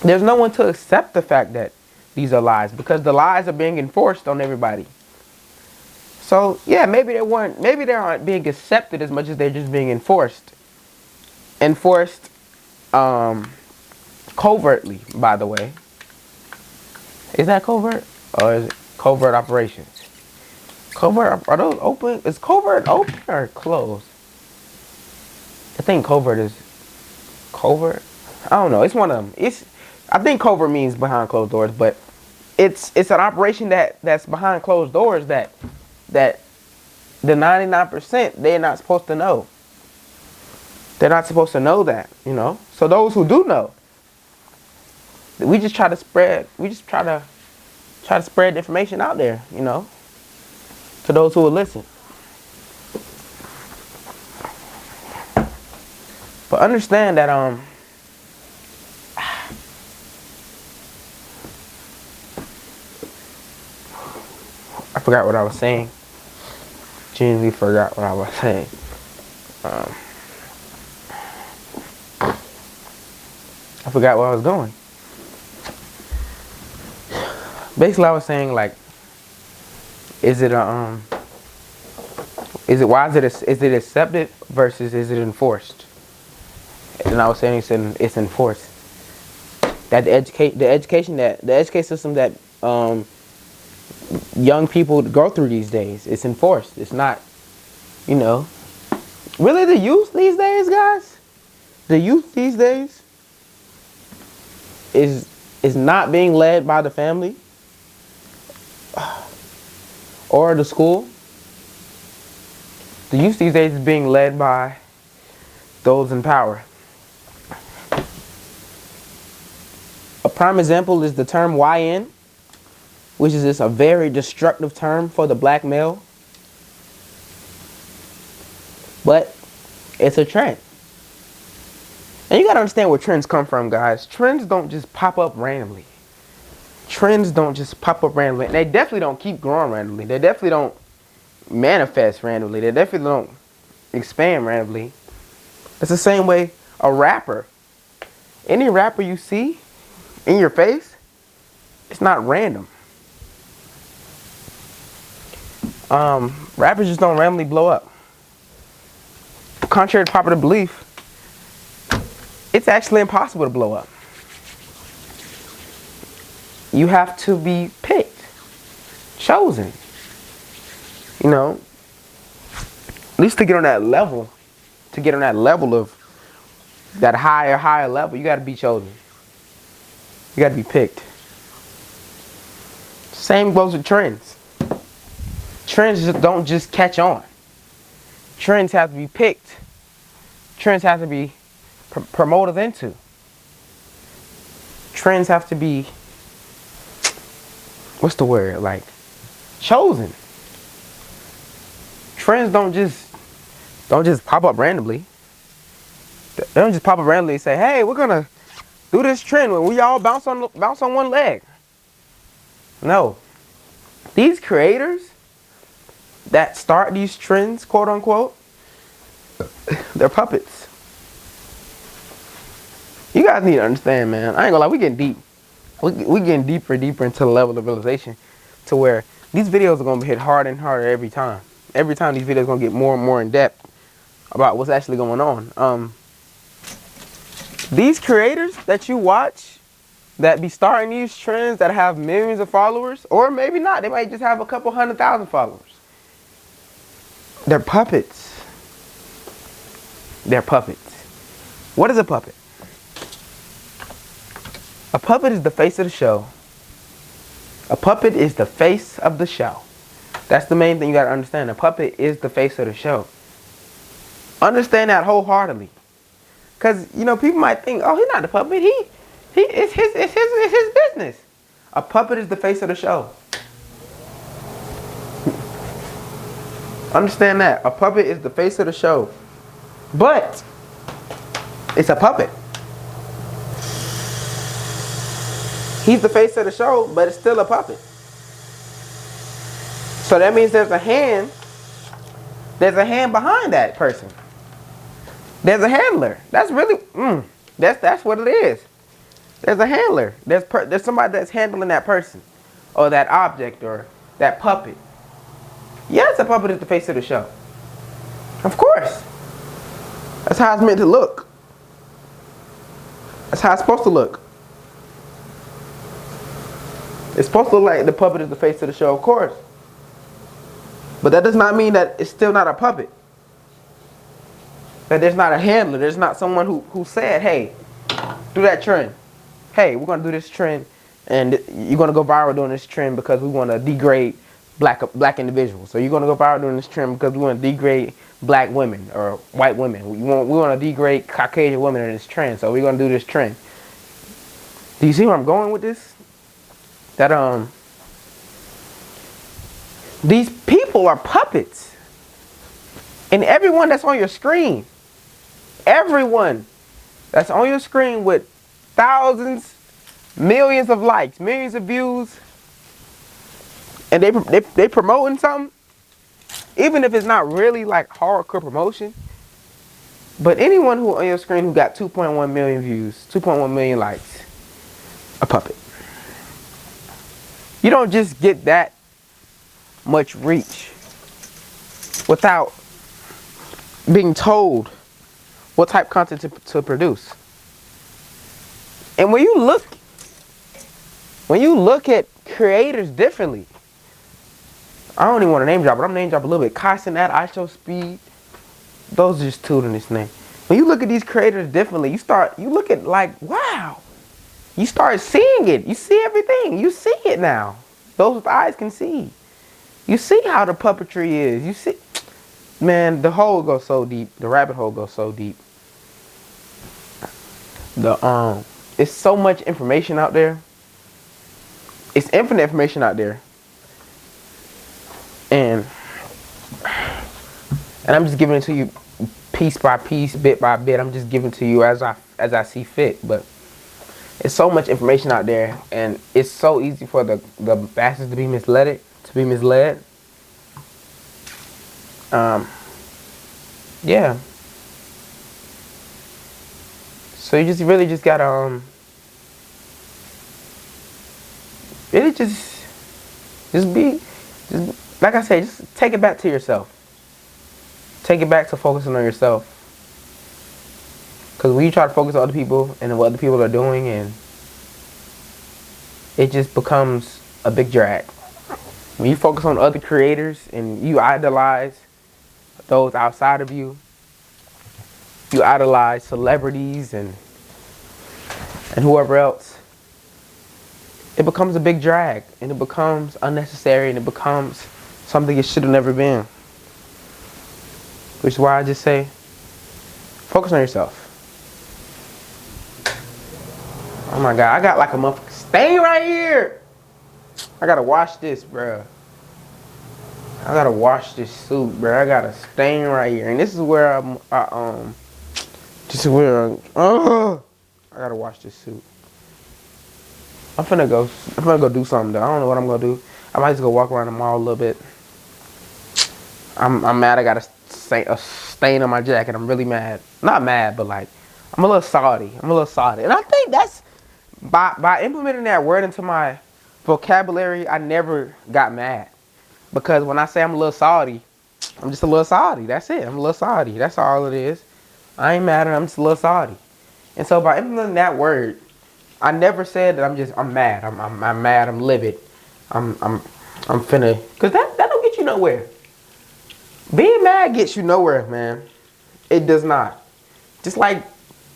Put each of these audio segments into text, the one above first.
there's no one to accept the fact that these are lies, because the lies are being enforced on everybody. So yeah, maybe they aren't being accepted as much as they're just being enforced. Enforced covertly, by the way. Is that covert? Or is it covert operations? Covert, are those open? Is covert open or closed? I think covert is covert. I don't know. It's one of them. I think covert means behind closed doors, but it's an operation that's behind closed doors that the 99% they're not supposed to know. They're not supposed to know that, you know. So those who do know, we just try to spread the information out there, you know, to those who will listen. But understand that I forgot what I was saying. Genuinely forgot what I was saying. I forgot where I was going. Basically, I was saying, like, is it accepted versus is it enforced? And I was saying it's enforced. That the education system that young people go through these days, it's enforced. It's not, you know, really the youth these days, guys. The youth these days is not being led by the family or the school. The youth these days is being led by those in power. A prime example is the term YN, which is just a very destructive term for the black male. But it's a trend. And you gotta understand where trends come from, guys. Trends don't just pop up randomly. Trends don't just pop up randomly. And they definitely don't keep growing randomly. They definitely don't manifest randomly. They definitely don't expand randomly. It's the same way a rapper. Any rapper you see in your face, it's not random. Rappers just don't randomly blow up. Contrary to popular belief, it's actually impossible to blow up. You have to be picked, chosen. You know, at least to get on that level, of that higher level, you got to be chosen. You got to be picked. Same goes with trends. Trends don't just catch on. Trends have to be picked. Trends have to be promoted into. Trends have to be, what's the word, like, chosen. Trends don't just pop up randomly. They don't just pop up randomly and say, hey, we're gonna do this trend when we all bounce on one leg. No. These creators that start these trends, quote unquote, they're puppets. You guys need to understand, man. I ain't gonna lie, we getting deep. We getting deeper and deeper into the level of realization to where these videos are gonna hit harder and harder every time. Every time these videos are gonna get more and more in depth about what's actually going on. These creators that you watch that be starting these trends that have millions of followers, or maybe not, they might just have a couple 100,000 followers. They're puppets. They're puppets. What is a puppet? A puppet is the face of the show. A puppet is the face of the show. That's the main thing you gotta understand. A puppet is the face of the show. Understand that wholeheartedly. Cause you know, people might think, oh, he's not the puppet. It's his business. A puppet is the face of the show. Understand that. A puppet is the face of the show. But it's a puppet. He's the face of the show, but it's still a puppet. So that means there's a hand behind that person. There's a handler. That's really, that's what it is. There's a handler. There's somebody that's handling that person, or that object, or that puppet. Yes, a puppet is the face of the show. Of course. That's how it's meant to look. That's how it's supposed to look. It's supposed to look like the puppet is the face of the show, of course. But that does not mean that it's still not a puppet. That there's not a handler. There's not someone who said, hey, do that trend. Hey, we're going to do this trend, and you're going to go viral doing this trend because we want to degrade black individuals. So you're going to go viral doing this trend because we want to degrade black women or white women. We want to degrade Caucasian women in this trend. So we're going to do this trend. Do you see where I'm going with this? That these people are puppets. And everyone that's on your screen, everyone that's on your screen with thousands, millions of likes, millions of views, and they promoting something, even if it's not really like hardcore promotion, but anyone who on your screen who got 2.1 million views, 2.1 million likes, a puppet. You don't just get that much reach without being told what type of content to produce. And when you look at creators differently, I don't even want to name drop, but I'm name drop a little bit. Carson at IShowSpeed, those are just two in this name. When you look at these creators differently, you look at like, wow. You start seeing it. You see everything. You see it now. Those with eyes can see. You see how the puppetry is. You see, man, the hole goes so deep. The rabbit hole goes so deep. It's so much information out there. It's infinite information out there. And I'm just giving it to you piece by piece, bit by bit. I'm just giving it to you as I see fit. But it's so much information out there, and it's so easy for the masses to be misled. Yeah. So you just really just gotta really just like I said, just take it back to yourself. Take it back to focusing on yourself. Because when you try to focus on other people and what other people are doing, and it just becomes a big drag. When you focus on other creators and you idolize those outside of you, you idolize celebrities and whoever else, it becomes a big drag, and it becomes unnecessary, and it becomes something it should have never been. Which is why I just say, focus on yourself. Oh my God, I got like a motherfucking stain right here. I gotta wash this, bruh. I gotta wash this suit, bruh. I got a stain right here, and this is where I gotta wash this suit. I'm finna go do something though. I don't know what I'm gonna do. I might just go walk around the mall a little bit. I'm mad I got a stain on my jacket. I'm really mad. Not mad, but like, I'm a little salty. And I think that's, by implementing that word into my vocabulary, I never got mad. Because when I say I'm a little salty, I'm just a little salty. That's it. I'm a little salty. That's all it is. I ain't mad, I'm just a little salty. And so by implementing that word, I never said that I'm mad. I'm mad. I'm livid. I'm finna, cause that don't get you nowhere. Being mad gets you nowhere, man. It does not. Just like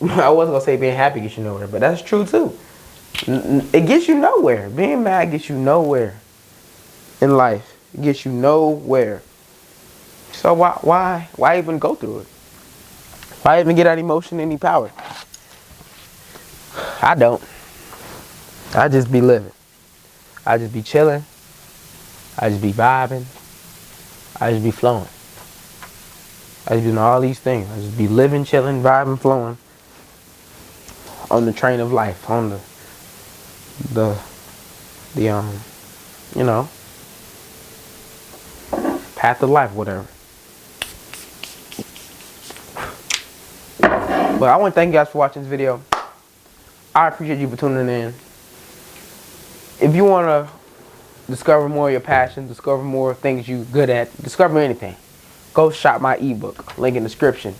I wasn't gonna say being happy gets you nowhere, but that's true too. It gets you nowhere. Being mad gets you nowhere in life. It gets you nowhere. So why even go through it? Why even get that emotion any power? I don't. I just be living. I just be chilling. I just be vibing. I just be flowing. I just be doing all these things. I just be living, chilling, vibing, flowing on the train of life, on the you know, path of life, whatever. But I want to thank you guys for watching this video. I appreciate you for tuning in. If you want to discover more of your passion, discover more things you're good at, discover anything, go shop my ebook. Link in the description.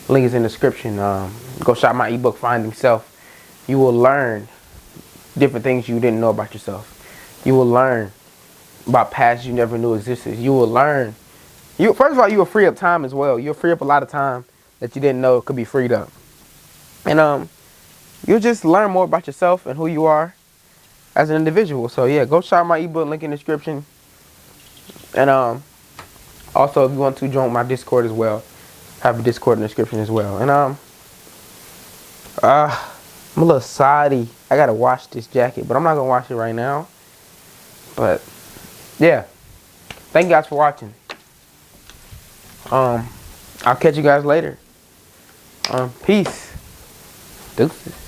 Link is in the description. Go shop my ebook, Finding Self. You will learn different things you didn't know about yourself. You will learn about paths you never knew existed. You will learn. First of all, you will free up time as well. You'll free up a lot of time that you didn't know could be freed up. And you'll just learn more about yourself and who you are as an individual. So yeah, go shop my ebook, link in the description. And also, if you want to join my Discord as well, have a Discord in the description as well. And I'm a little soddy. I gotta wash this jacket, but I'm not gonna wash it right now. But yeah, thank you guys for watching. I'll catch you guys later. Peace. Deuces.